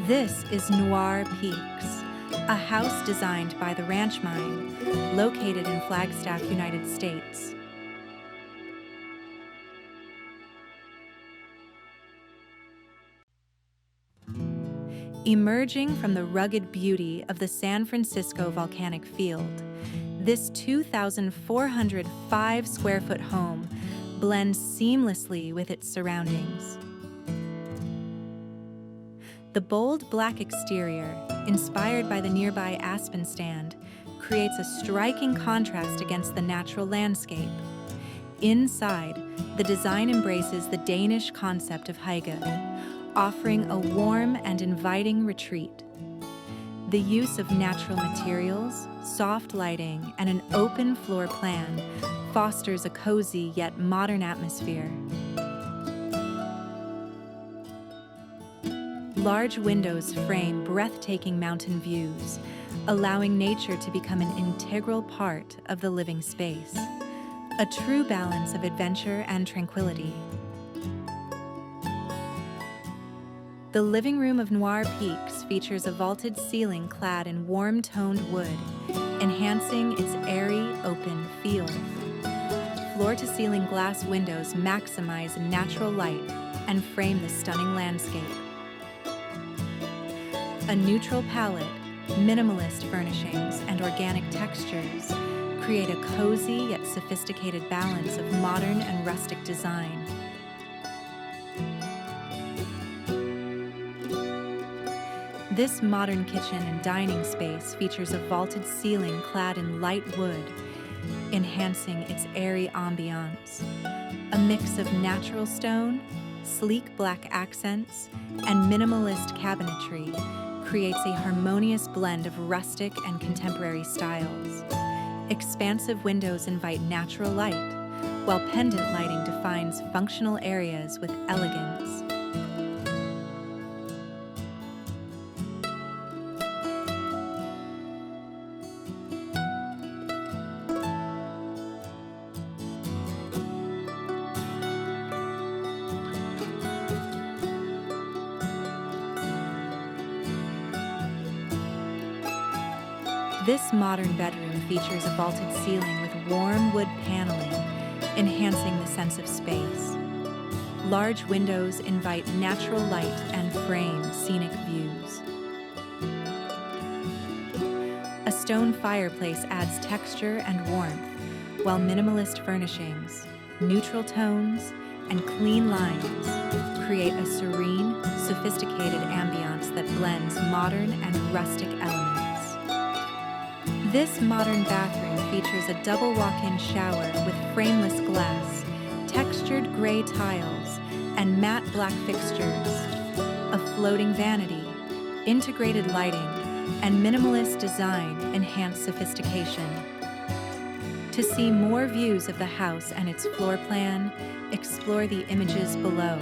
This is Noir Peaks, a house designed by the Ranch Mine, located in Flagstaff, United States. Emerging from the rugged beauty of the San Francisco volcanic field, this 2,405 square foot home blends seamlessly with its surroundings. The bold black exterior, inspired by the nearby aspen stand, creates a striking contrast against the natural landscape. Inside, the design embraces the Danish concept of Hygge, offering a warm and inviting retreat. The use of natural materials, soft lighting, and an open floor plan fosters a cozy yet modern atmosphere. Large windows frame breathtaking mountain views, allowing nature to become an integral part of the living space. A true balance of adventure and tranquility. The living room of Noir Peaks features a vaulted ceiling clad in warm-toned wood, enhancing its airy, open feel. Floor-to-ceiling glass windows maximize natural light and frame the stunning landscape. A neutral palette, minimalist furnishings, and organic textures create a cozy yet sophisticated balance of modern and rustic design. This modern kitchen and dining space features a vaulted ceiling clad in light wood, enhancing its airy ambiance. A mix of natural stone, sleek black accents, and minimalist cabinetry creates a harmonious blend of rustic and contemporary styles. Expansive windows invite natural light, while pendant lighting defines functional areas with elegance. This modern bedroom features a vaulted ceiling with warm wood paneling, enhancing the sense of space. Large windows invite natural light and frame scenic views. A stone fireplace adds texture and warmth, while minimalist furnishings, neutral tones, and clean lines create a serene, sophisticated ambiance that blends modern and rustic elements. This modern bathroom features a double walk-in shower with frameless glass, textured gray tiles, and matte black fixtures. A floating vanity, integrated lighting, and minimalist design enhance sophistication. To see more views of the house and its floor plan, explore the images below.